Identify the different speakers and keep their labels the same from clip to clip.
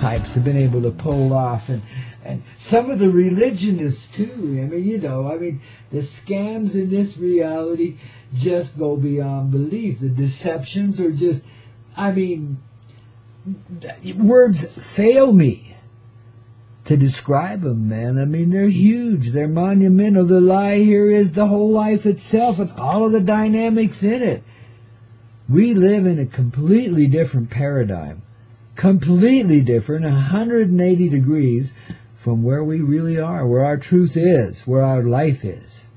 Speaker 1: types have been able to pull off, and some of the religionists too. I mean, you know, the scams in this reality just go beyond belief. The deceptions are just, words fail me to describe them, man. I mean, they're huge. They're monumental. The lie here is the whole life itself and all of the dynamics in it. We live in a completely different paradigm. Completely different, 180 degrees from where we really are, where our truth is, where our life is.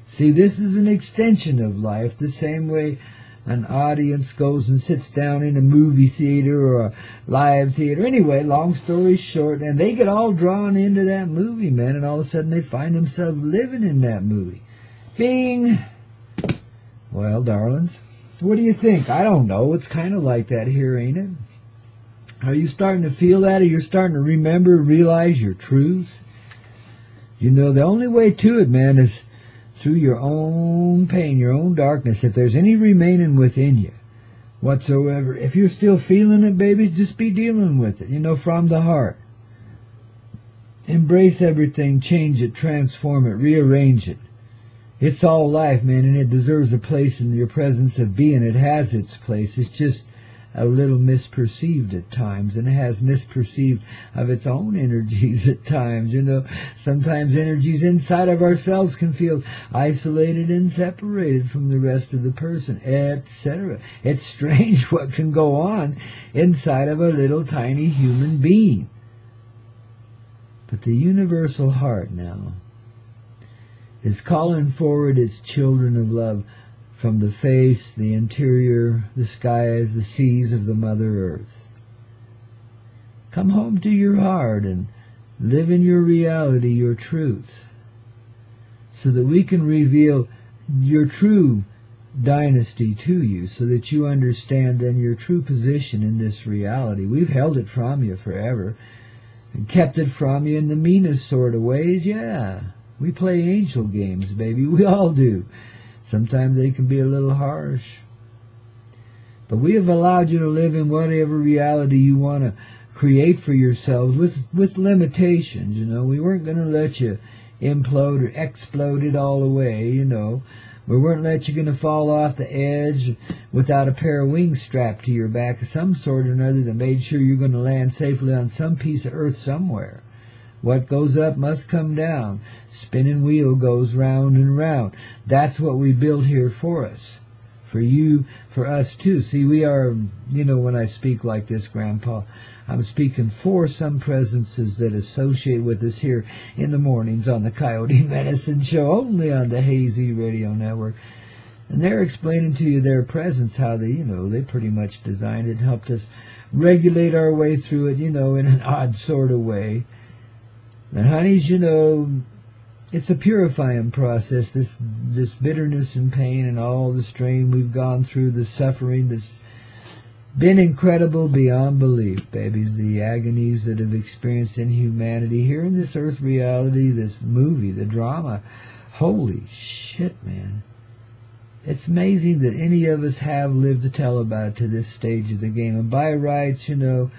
Speaker 1: See, this is an extension of life, the same way an audience goes and sits down in a movie theater or a live theater. Anyway, long story short, and they get all drawn into that movie, man, and all of a sudden they find themselves living in that movie. Bing! Well, darlings, what do you think? I don't know. It's kind of like that here, ain't it? Are you starting to feel that? Or you're starting to remember, realize your truth? You know, the only way to it, man, is through your own pain, your own darkness. If there's any remaining within you whatsoever, if you're still feeling it, babies, just be dealing with it, you know, from the heart. Embrace everything, change it, transform it, rearrange it. It's all life, man, and it deserves a place in your presence of being. It has its place. It's just a little misperceived at times, and it has misperceived of its own energies at times. You know, sometimes energies inside of ourselves can feel isolated and separated from the rest of the person, etc. It's strange what can go on inside of a little tiny human being. But the universal heart now is calling forward its children of love from the face, the interior, the skies, the seas of the Mother Earth. Come home to your heart and live in your reality, your truth, so that we can reveal your true dynasty to you, so that you understand then your true position in this reality. We've held it from you forever and kept it from you in the meanest sort of ways. Yeah, we play angel games, baby. We all do. Sometimes they can be a little harsh. But we have allowed you to live in whatever reality you want to create for yourselves with limitations, you know. We weren't going to let you implode or explode it all away, you know. We weren't let you going to fall off the edge without a pair of wings strapped to your back of some sort or another that made sure you're going to land safely on some piece of earth somewhere. What goes up must come down. Spinning wheel goes round and round. That's what we built here for us. For you, for us too. See, we are, you know, when I speak like this, Grandpa, I'm speaking for some presences that associate with us here in the mornings on the Coyote Medicine Show, only on the Hazy Radio Network. And they're explaining to you their presence, how they, you know, they pretty much designed it, helped us regulate our way through it, you know, in an odd sort of way. And honeys, you know, it's a purifying process, this bitterness and pain and all the strain we've gone through, the suffering that's been incredible beyond belief, babies, the agonies that have experienced in humanity here in this earth reality, this movie, the drama. Holy shit, man. It's amazing that any of us have lived to tell about it to this stage of the game. And by rights, you know,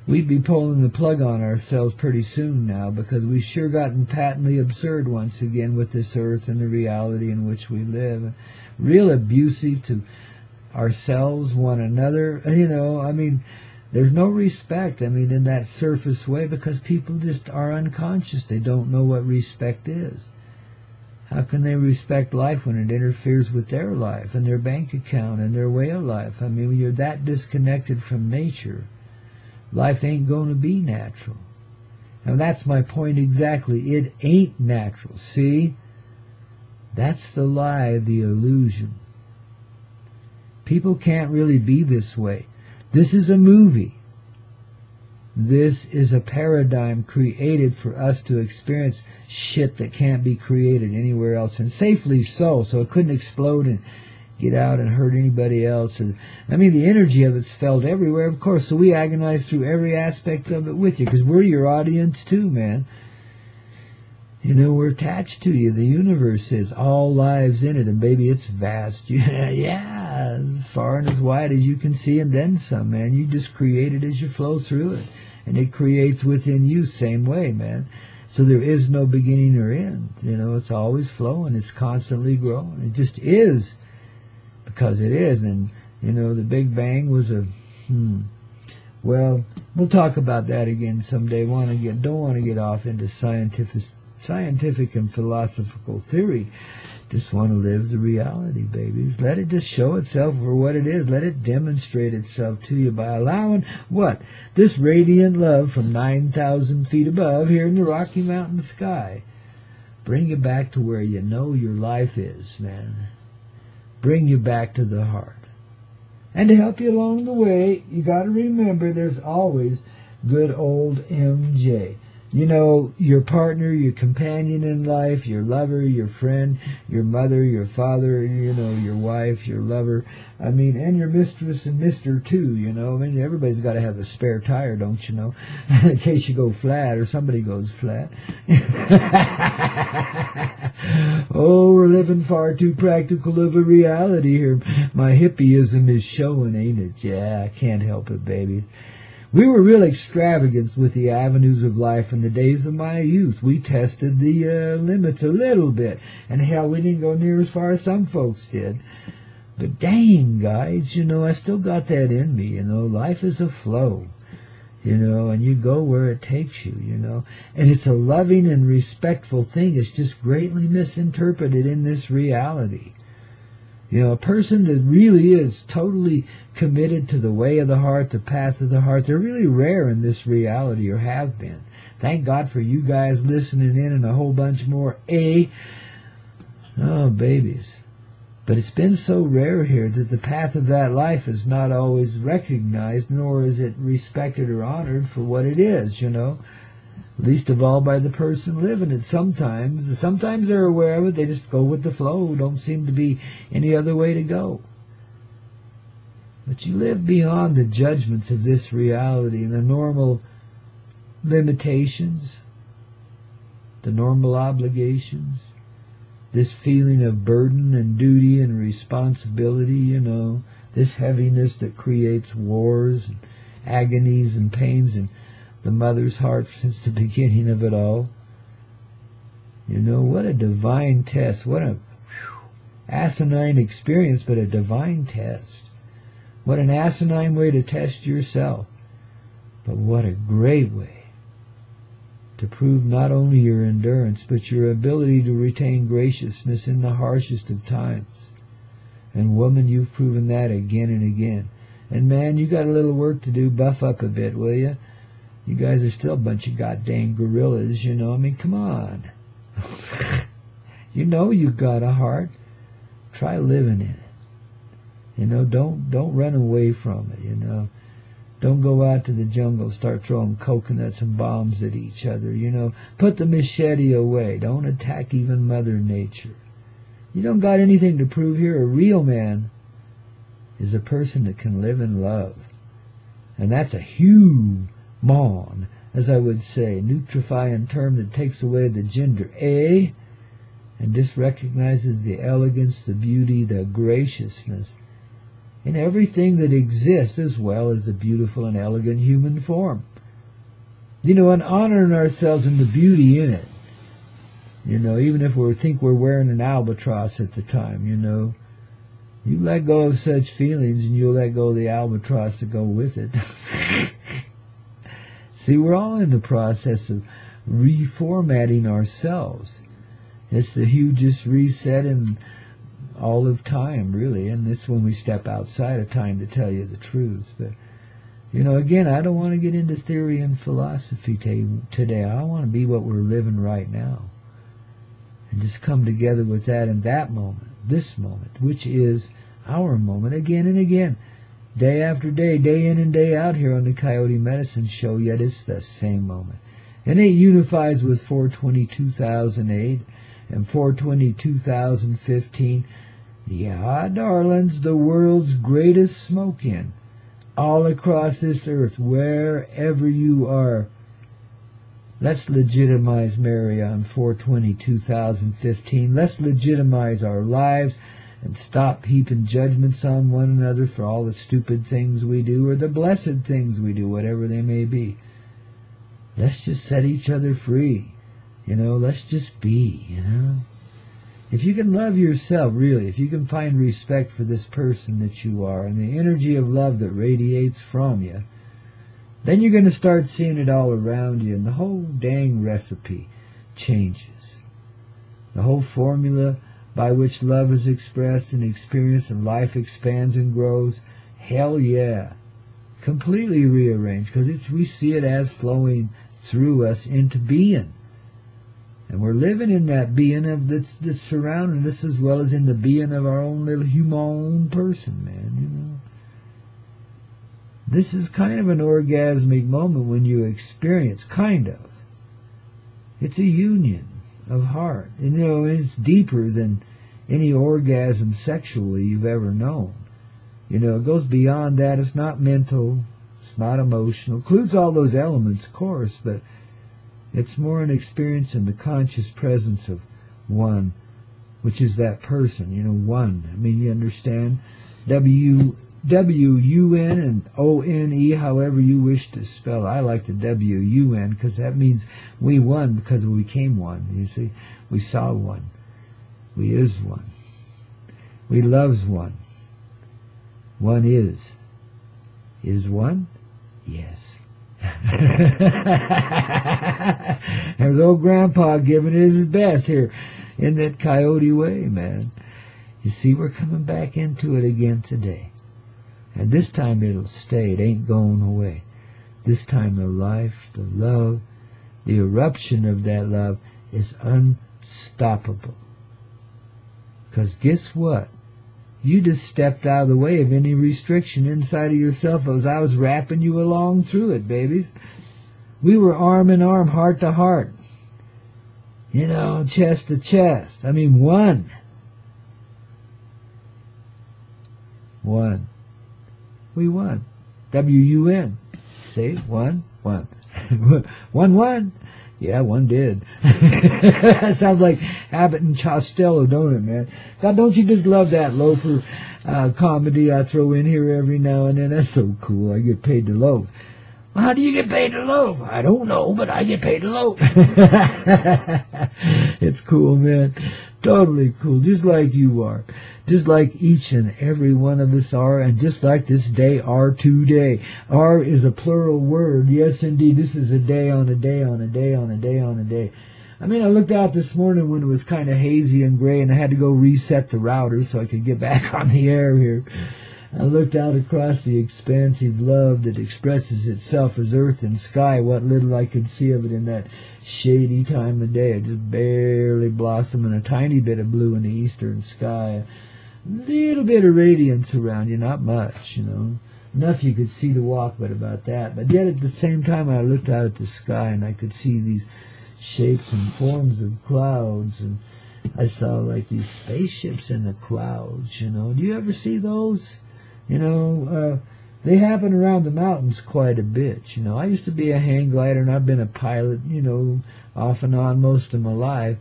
Speaker 1: we'd be pulling the plug on ourselves pretty soon now, because we've sure gotten patently absurd once again with this earth and the reality in which we live. Real abusive to ourselves, one another. You know, I mean, there's no respect, I mean, in that surface way, because people just are unconscious. They don't know what respect is. How can they respect life when it interferes with their life and their bank account and their way of life? I mean, when you're that disconnected from nature, life ain't going to be natural. Now, that's my point exactly. It ain't natural. See? That's the lie, the illusion. People can't really be this way. This is a movie. This is a paradigm created for us to experience shit that can't be created anywhere else, and safely so it couldn't explode and get out and hurt anybody else. I mean, the energy of it's felt everywhere, of course, so we agonize through every aspect of it with you, because we're your audience too, man. You know, we're attached to you. The universe is all lives in it, and baby, it's vast. Yeah, as far and as wide as you can see, and then some, man. You just create it as you flow through it. and it creates within you same way, man. So there is no beginning or end. It's always flowing. It's constantly growing. It just is because it is. And, the Big Bang was well, we'll talk about that again someday. Don't want to get off into scientific and philosophical theory. Just want to live the reality, babies. Let it just show itself for what it is. Let it demonstrate itself to you by allowing what? This radiant love from 9,000 feet above here in the Rocky Mountain sky. Bring you back to where you know your life is, man. Bring you back to the heart. And to help you along the way, you got to remember there's always good old MJ. Your partner, your companion in life, your lover, your friend, your mother, your father, your wife, your lover. And your mistress and mister too, everybody's got to have a spare tire, don't you know? In case you go flat or somebody goes flat. Oh, we're living far too practical of a reality here. My hippieism is showing, ain't it? Yeah, I can't help it, baby. We were real extravagant with the avenues of life in the days of my youth. We tested the limits a little bit. And hell, we didn't go near as far as some folks did. But dang, guys, I still got that in me, Life is a flow, and you go where it takes you, And it's a loving and respectful thing. It's just greatly misinterpreted in this reality. A person that really is totally committed to the way of the heart, the path of the heart, they're really rare in this reality, or have been. Thank God for you guys listening in and a whole bunch more. Oh, babies. But it's been so rare here that the path of that life is not always recognized, nor is it respected or honored for what it is, Least of all by the person living it sometimes. Sometimes they're aware of it. They just go with the flow. Don't seem to be any other way to go. But you live beyond the judgments of this reality and the normal limitations, the normal obligations, this feeling of burden and duty and responsibility, this heaviness that creates wars and agonies and pains and the mother's heart since the beginning of it all. What a divine test. What a asinine experience, but a divine test. What an asinine way to test yourself. But what a great way to prove not only your endurance, but your ability to retain graciousness in the harshest of times. And woman, you've proven that again and again. And man, you got a little work to do. Buff up a bit, will you? You guys are still a bunch of goddamn gorillas, come on. You got a heart. Try living in it. Don't run away from it, Don't go out to the jungle, start throwing coconuts and bombs at each other, Put the machete away. Don't attack even Mother Nature. You don't got anything to prove here. A real man is a person that can live in love. And that's a human, as I would say, nutrifying term that takes away the gender, and just recognizes the elegance, the beauty, the graciousness in everything that exists, as well as the beautiful and elegant human form. And honoring ourselves in the beauty in it. Even if we think we're wearing an albatross at the time, You let go of such feelings and you'll let go of the albatross to go with it. See, we're all in the process of reformatting ourselves. It's the hugest reset in all of time, really, and it's when we step outside of time, to tell you the truth. But, again, I don't want to get into theory and philosophy today. I want to be what we're living right now. And just come together with that in that moment, this moment, which is our moment, again and again. Day after day, day in and day out here on the Coyote Medicine Show, yet it's the same moment. And it unifies with 4/20/2008 and 4/20/2015. Yeah, darlings, the world's greatest smoke-in. All across this earth, wherever you are. Let's legitimize Mary on 4/20/2015. Let's legitimize our lives and stop heaping judgments on one another for all the stupid things we do or the blessed things we do, whatever they may be. let's just set each other free. Let's just be, If you can love yourself, really, if you can find respect for this person that you are and the energy of love that radiates from you, then you're going to start seeing it all around you, and the whole dang recipe changes. The whole formula by which love is expressed and experienced and life expands and grows, hell yeah, completely rearranged, because we see it as flowing through us into being. And we're living in that being that's surrounding us, as well as in the being of our own little human person, man, This is kind of an orgasmic moment when you experience, kind of. It's a union of heart. And, it's deeper than any orgasm sexually you've ever known. It goes beyond that. It's not mental. It's not emotional. Includes all those elements, of course, but it's more an experience in the conscious presence of one, which is that person, one. I mean, you understand? W-U-N and O-N-E, however you wish to spell it. I like the W-U-N because that means we won because we became one. You see, we saw one. We is one. We loves one. One is. Is one? Yes. There's old Grandpa giving it his best here in that Coyote way, man. You see, we're coming back into it again today. And this time it'll stay. It ain't going away. This time the life, the love, the eruption of that love is unstoppable. Because guess what? You just stepped out of the way of any restriction inside of yourself as I was wrapping you along through it, babies. We were arm in arm, heart to heart. Chest to chest. I mean, one. One. We won. W-U-N. See? One. One. Yeah, one did. That sounds like Abbott and Costello, don't it, man? God, don't you just love that loafer comedy I throw in here every now and then? That's so cool. I get paid to loaf. Well, how do you get paid to loaf? I don't know, but I get paid to loaf. It's cool, man. Totally cool. Just like you are. Just like each and every one of us are, and just like this day are today. Are is a plural word. Yes, indeed. This is a day on a day on a day on a day on a day. I mean, I looked out this morning when it was kind of hazy and gray, and I had to go reset the router so I could get back on the air here. I looked out across the expansive love that expresses itself as earth and sky, what little I could see of it in that shady time of day. It just barely blossoming, a tiny bit of blue in the eastern sky. Little bit of radiance around you, not much, Enough you could see to walk, but about that. But yet at the same time, I looked out at the sky and I could see these shapes and forms of clouds, and I saw like these spaceships in the clouds, Do you ever see those? They happen around the mountains quite a bit, I used to be a hang glider and I've been a pilot, off and on most of my life.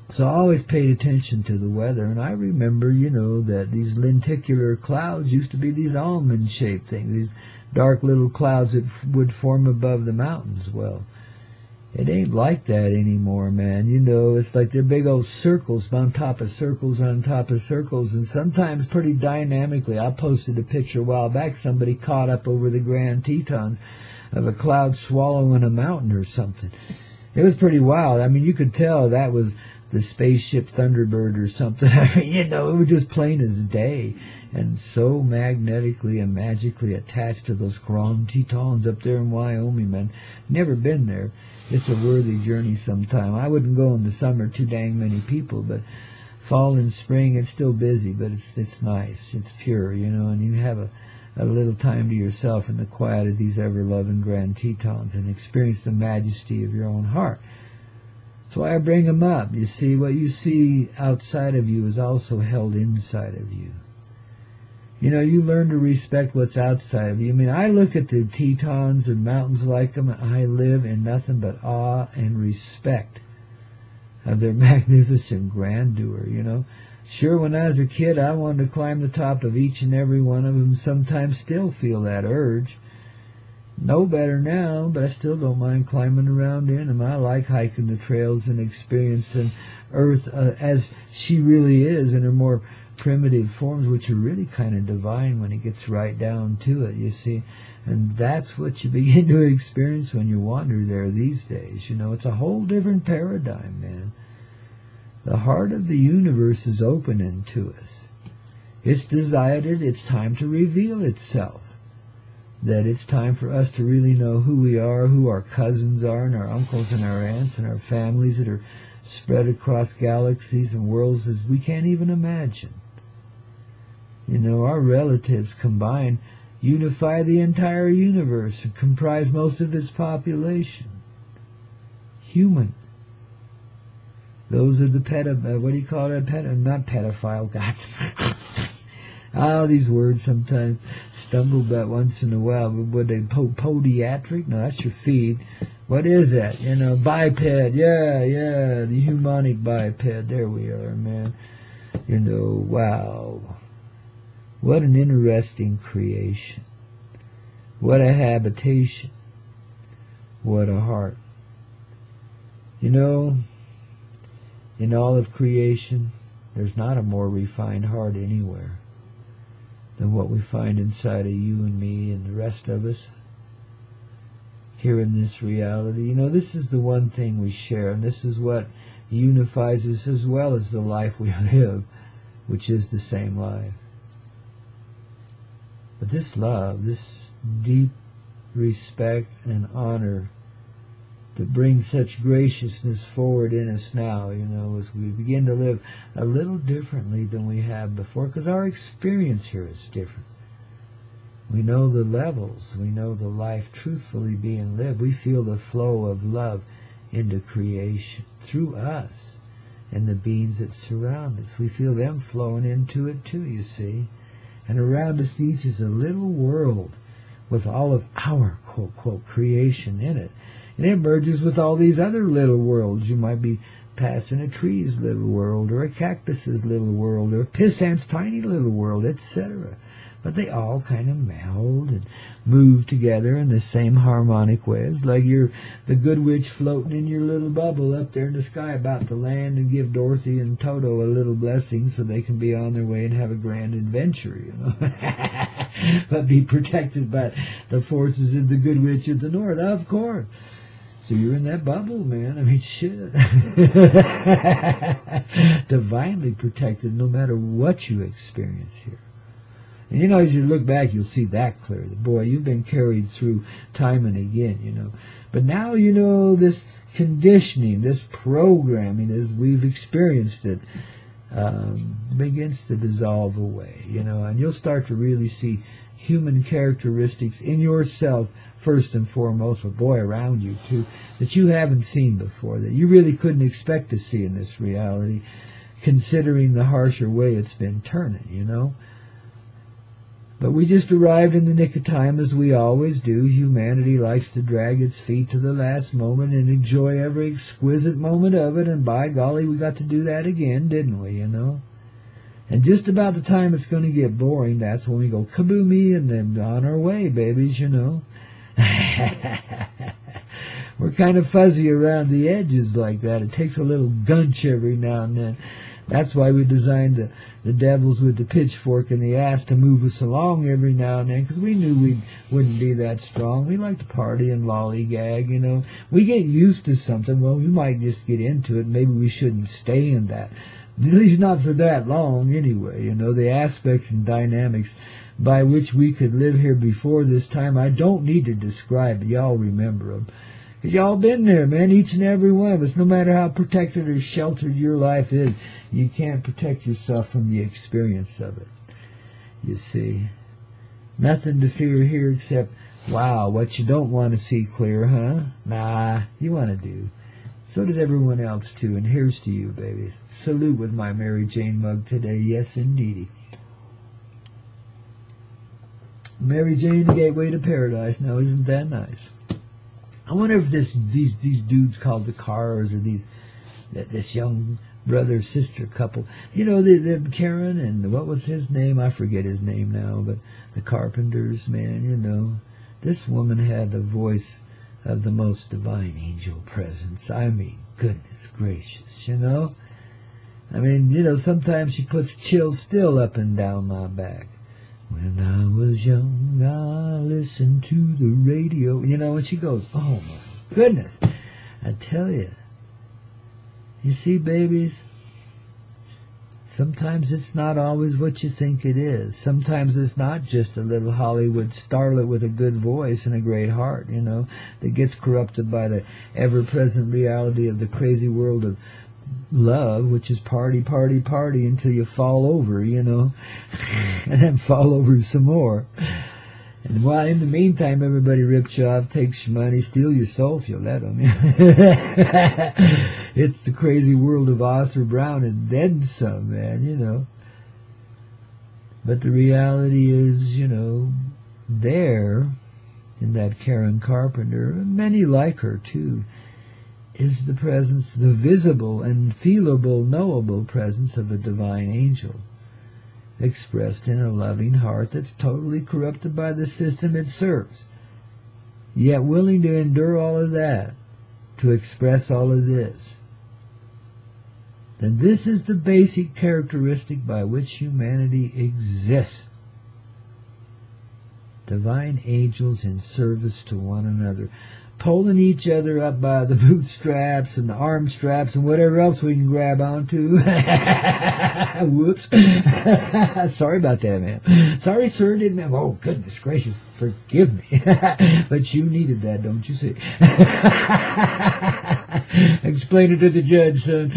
Speaker 1: So I always paid attention to the weather, and I remember, that these lenticular clouds used to be these almond-shaped things, these dark little clouds that would form above the mountains. Well, it ain't like that anymore, man. It's like they're big old circles on top of circles on top of circles, and sometimes pretty dynamically. I posted a picture a while back, somebody caught up over the Grand Tetons of a cloud swallowing a mountain or something. It was pretty wild. I mean, you could tell that was the spaceship Thunderbird or something. I mean, it was just plain as day, and so magnetically and magically attached to those Grand Tetons up there in Wyoming, man. Never been there. It's a worthy journey sometime. I wouldn't go in the summer, too dang many people, but fall and spring, it's still busy, but it's nice. It's pure, and you have a little time to yourself in the quiet of these ever-loving Grand Tetons and experience the majesty of your own heart. That's why I bring them up. You see, what you see outside of you is also held inside of you. You learn to respect what's outside of you. I mean, I look at the Tetons and mountains like them, and I live in nothing but awe and respect of their magnificent grandeur, Sure, when I was a kid, I wanted to climb the top of each and every one of them, sometimes still feel that urge. Know better now, but I still don't mind climbing around in them. I like hiking the trails and experiencing Earth as she really is in her more primitive forms, which are really kind of divine when it gets right down to it, you see. And that's what you begin to experience when you wander there these days. You know, it's a whole different paradigm, man. The heart of the universe is opening to us. It's decided it's time to reveal itself. That it's time for us to really know who we are, who our cousins are, and our uncles and our aunts and our families that are spread across galaxies and worlds as we can't even imagine. You know, our relatives combined unify the entire universe and comprise most of its population. Human. Those are the what do you call it? Not pedophile, God. Oh, these words sometimes stumble about once in a while. But what they podiatric? No, that's your feed. What is that? You know, biped. Yeah, the humanic biped. There we are, man. You know, wow. What an interesting creation. What a habitation. What a heart. You know, in all of creation, there's not a more refined heart anywhere than what we find inside of you and me and the rest of us here in this reality. You know, this is the one thing we share, and this is what unifies us as well as the life we live, which is the same life. But this love, this deep respect and honor that brings such graciousness forward in us now, you know, as we begin to live a little differently than we have before, because our experience here is different. We know the levels, we know the life truthfully being lived. We feel the flow of love into creation through us and the beings that surround us. We feel them flowing into it too, you see. And around us each is a little world with all of our, quote, quote, creation in it. And it merges with all these other little worlds. You might be passing a tree's little world, or a cactus's little world, or a pissant's tiny little world, etc. But they all kind of meld and move together in the same harmonic ways, like you're the good witch floating in your little bubble up there in the sky about to land and give Dorothy and Toto a little blessing so they can be on their way and have a grand adventure, you know. But be protected by the forces of the good witch of the north, of course. So you're in that bubble, man. I mean, shit. Divinely protected no matter what you experience here. And, you know, as you look back, you'll see that clearly. Boy, you've been carried through time and again, you know. But now, you know, this conditioning, this programming, as we've experienced it, begins to dissolve away, you know. And you'll start to really see human characteristics in yourself first and foremost, but boy, around you too, that you haven't seen before, that you really couldn't expect to see in this reality, considering the harsher way it's been turning, you know. But we just arrived in the nick of time, as we always do. Humanity likes to drag its feet to the last moment and enjoy every exquisite moment of it, and by golly, we got to do that again, didn't we, you know? And just about the time it's going to get boring, that's when we go kaboomy and then on our way, babies, you know. We're kind of fuzzy around the edges like that. It takes a little gunch every now and then. That's why we designed the devils with the pitchfork and the ass to move us along every now and then, because we knew we wouldn't be that strong. We like to party and lollygag, you know. We get used to something, well, we might just get into it. Maybe we shouldn't stay in that. At least not for that long anyway, you know. The aspects and dynamics by which we could live here before this time, I don't need to describe, but y'all remember them. Because y'all been there, man, each and every one of us. No matter how protected or sheltered your life is, you can't protect yourself from the experience of it. You see. Nothing to fear here except, wow, what you don't want to see clear, huh? Nah, you want to do. So does everyone else, too. And here's to you, babies. Salute with my Mary Jane mug today. Yes, indeedy. Mary Jane, the gateway to paradise. Now, isn't that nice? I wonder if these dudes called the Cars, or this young brother-sister couple, you know, the Karen and what was his name? I forget his name now, but the Carpenters, man, you know, This woman had the voice of the most divine angel presence. I mean, goodness gracious, you know? I mean, you know, sometimes she puts chills still up and down my back. When I was young, I listened to the radio. You know, and she goes, oh my goodness. I tell you. You see, babies, sometimes it's not always what you think it is. Sometimes it's not just a little Hollywood starlet with a good voice and a great heart, you know, that gets corrupted by the ever-present reality of the crazy world of love, which is party, party, party until you fall over, you know, and then fall over some more. And while in the meantime, everybody rips you off, takes your money, steal your soul if you let them. It's the crazy world of Arthur Brown and then some, man, you know. But the reality is, you know, there, in that Karen Carpenter, and many like her too, is the presence, the visible and feelable, knowable presence of a divine angel, expressed in a loving heart that's totally corrupted by the system it serves, yet willing to endure all of that, to express all of this. Then this is the basic characteristic by which humanity exists. Divine angels in service to one another, pulling each other up by the bootstraps and the arm straps and whatever else we can grab onto. Whoops. Sorry about that, man. Sorry, sir, didn't mean. Oh, goodness gracious, forgive me. But you needed that, don't you see? Explain it to the judge, son.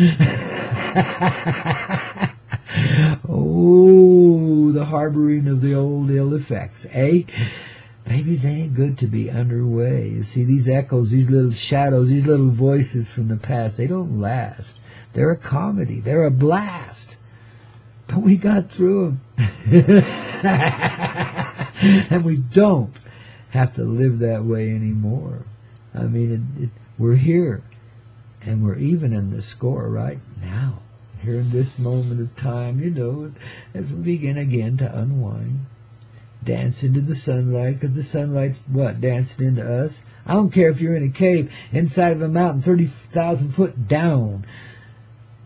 Speaker 1: Oh, the harboring of the old ill effects, eh? Babies, ain't good to be underway. You see, these echoes, these little shadows, these little voices from the past, they don't last. They're a comedy. They're a blast. But we got through them. And we don't have to live that way anymore. I mean, we're here. And we're even in the score right now. Here in this moment of time, you know, as we begin again to unwind. Dance into the sunlight, because the sunlight's, what, dancing into us? I don't care if you're in a cave, inside of a mountain, 30,000 foot down.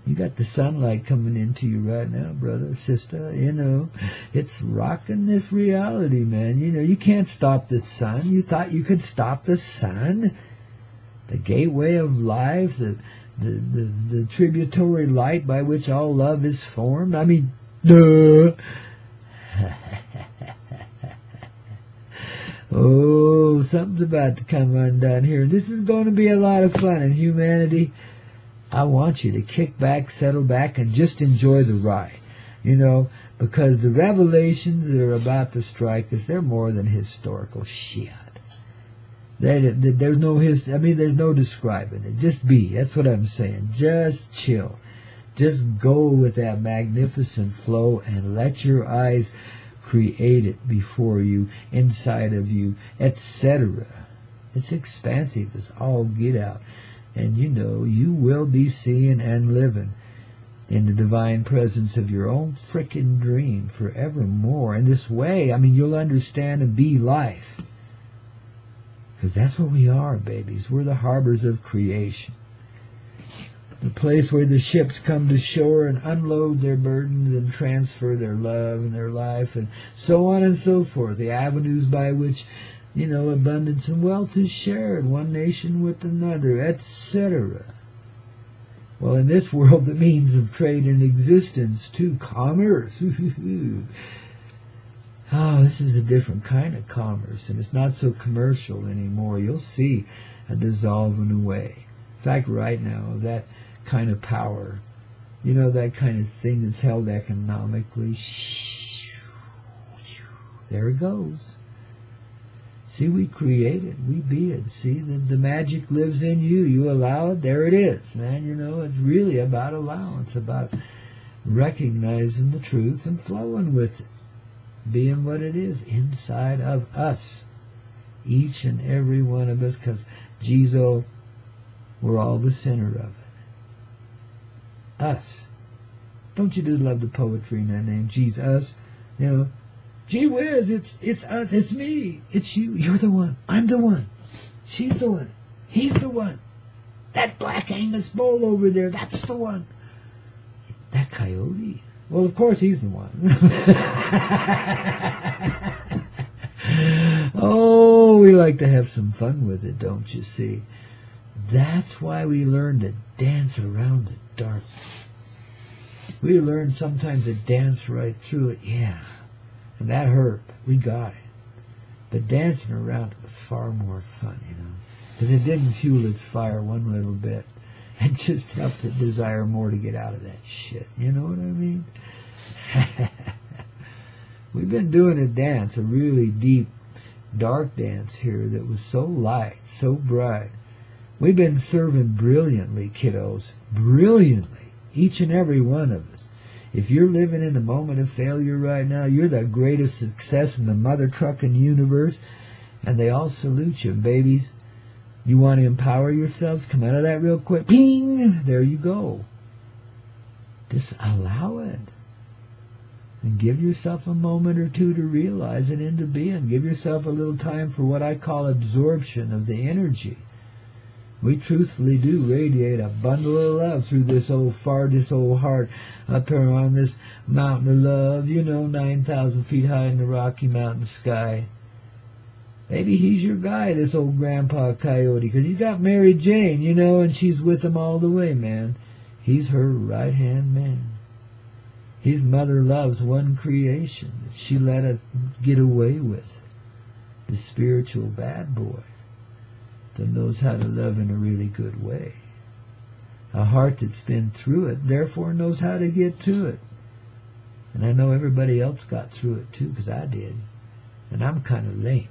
Speaker 1: You got the sunlight coming into you right now, brother, sister, you know. It's rocking this reality, man. You know, you can't stop the sun. You thought you could stop the sun? The gateway of life, the tributary light by which all love is formed. I mean, duh. Oh, something's about to come undone here. This is going to be a lot of fun. And humanity, I want you to kick back, settle back, and just enjoy the ride. You know, because the revelations that are about to strike us, they're more than historical shit. There's no there's no describing it. Just be. That's what I'm saying. Just chill. Just go with that magnificent flow and let your eyes create it before you, inside of you, etc. It's expansive as all get out. And you know, you will be seeing and living in the divine presence of your own frickin' dream forevermore. In this way, I mean, you'll understand and be life. Because that's what we are, babies. We're the harbors of creation. The place where the ships come to shore and unload their burdens and transfer their love and their life and so on and so forth. The avenues by which, you know, abundance and wealth is shared, one nation with another, etc. Well, in this world, the means of trade and existence, too, commerce. Oh, this is a different kind of commerce, and it's not so commercial anymore. You'll see a dissolving away. In fact, right now, that kind of power, you know, that kind of thing that's held economically, there it goes. See, we create it, we be it. See, the magic lives in you. You allow it, there it is, man. You know, it's really about allowance, about recognizing the truths and flowing with it, being what it is inside of us, each and every one of us, because Jesus, we're all the center of it. Us. Don't you just love the poetry in that name, Jesus? You know, Gee whiz, it's us, it's me, it's you, you're the one, I'm the one, she's the one, he's the one. That black Angus bull over there, that's the one. That coyote? Well, of course he's the one. Oh, we like to have some fun with it, don't you see? That's why we learn to dance around the darkness. We learn sometimes to dance right through it, yeah. And that hurt, but we got it. But dancing around it was far more fun, you know. Because it didn't fuel its fire one little bit. It just helped it desire more to get out of that shit. You know what I mean? We've been doing a dance, a really deep, dark dance here that was so light, so bright. We've been serving brilliantly, kiddos. Brilliantly. Each and every one of us. If you're living in a moment of failure right now, you're the greatest success in the mother trucking universe. And they all salute you, babies. You want to empower yourselves? Come out of that real quick. Ping! There you go. Just allow it. And give yourself a moment or two to realize it into being. Give yourself a little time for what I call absorption of the energy. We truthfully do radiate a bundle of love through this old fart, this old heart, up here on this mountain of love, you know, 9,000 feet high in the Rocky Mountain sky. Maybe he's your guy, this old Grandpa Coyote, because he's got Mary Jane, you know, and she's with him all the way, man. He's her right-hand man. His mother loves one creation that she let her get away with. The spiritual bad boy that knows how to love in a really good way. A heart that's been through it, therefore knows how to get to it. And I know everybody else got through it too, because I did. And I'm kind of lame.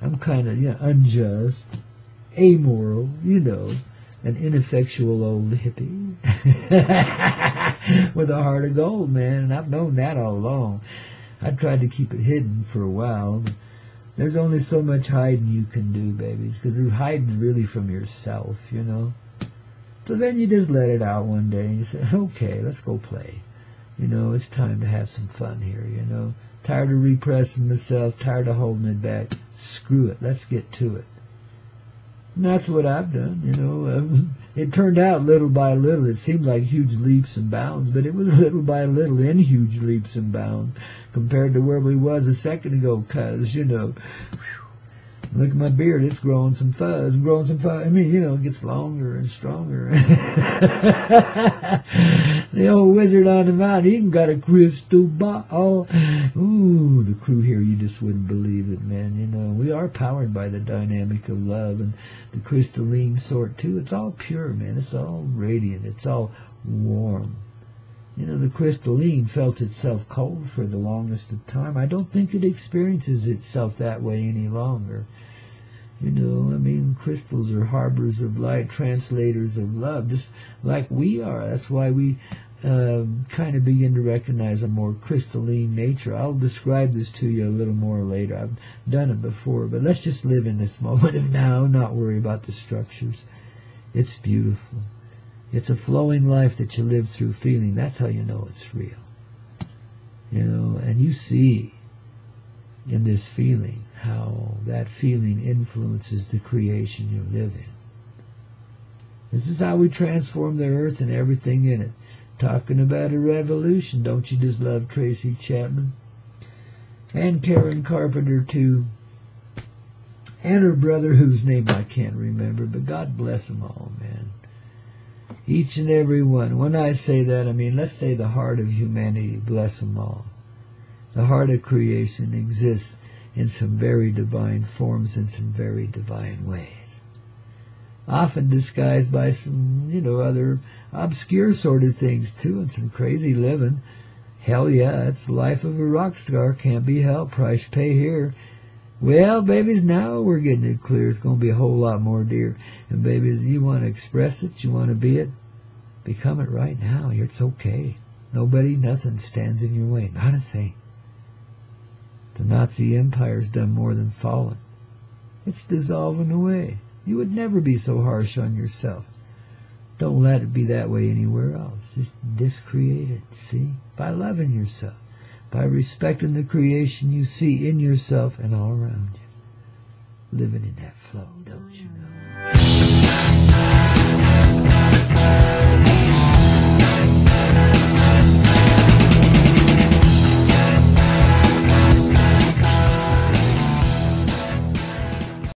Speaker 1: I'm kind of unjust, amoral, you know, an ineffectual old hippie with a heart of gold, man. And I've known that all along. I tried to keep it hidden for a while. But there's only so much hiding you can do, babies, because you're hiding really from yourself, you know. So then you just let it out one day and you say, okay, let's go play. You know, it's time to have some fun here, you know. Tired of repressing myself, tired of holding it back. Screw it, let's get to it. And that's what I've done, you know. It turned out little by little. It seemed like huge leaps and bounds, but it was little by little in huge leaps and bounds compared to where we was a second ago, cuz, you know. Look at my beard, it's growing some fuzz, growing some fuzz. I mean, you know, it gets longer and stronger. The old wizard on the mountain, he even got a crystal ball. Ooh, the crew here, you just wouldn't believe it, man. You know, we are powered by the dynamic of love and the crystalline sort, too. It's all pure, man. It's all radiant. It's all warm. You know, the crystalline felt itself cold for the longest of time. I don't think it experiences itself that way any longer. You know, I mean, crystals are harbors of light, translators of love, just like we are. That's why we kind of begin to recognize a more crystalline nature. I'll describe this to you a little more later. I've done it before, but let's just live in this moment of now, not worry about the structures. It's beautiful. It's a flowing life that you live through feeling. That's how you know it's real. You know, and you see in this feeling how that feeling influences the creation you live in. This is how we transform the earth and everything in it. Talking about a revolution, don't you just love Tracy Chapman? And Karen Carpenter, too. And her brother, whose name I can't remember, but God bless them all, man. Each and every one. When I say that, I mean, let's say the heart of humanity, bless them all. The heart of creation exists in some very divine forms in some very divine ways. Often disguised by some, you know, other obscure sort of things, too, and some crazy living. Hell yeah, it's the life of a rock star. Can't be helped. Price pay here. Well, babies, now we're getting it clear. It's going to be a whole lot more dear. And babies, you want to express it, you want to be it, become it right now. It's okay. Nobody, nothing stands in your way. Not a thing. The Nazi Empire's done more than fallen. It's dissolving away. You would never be so harsh on yourself. Don't let it be that way anywhere else. Just discreate it, see? By loving yourself. by respecting the creation you see in yourself and all around you. Living in that flow, don't you know?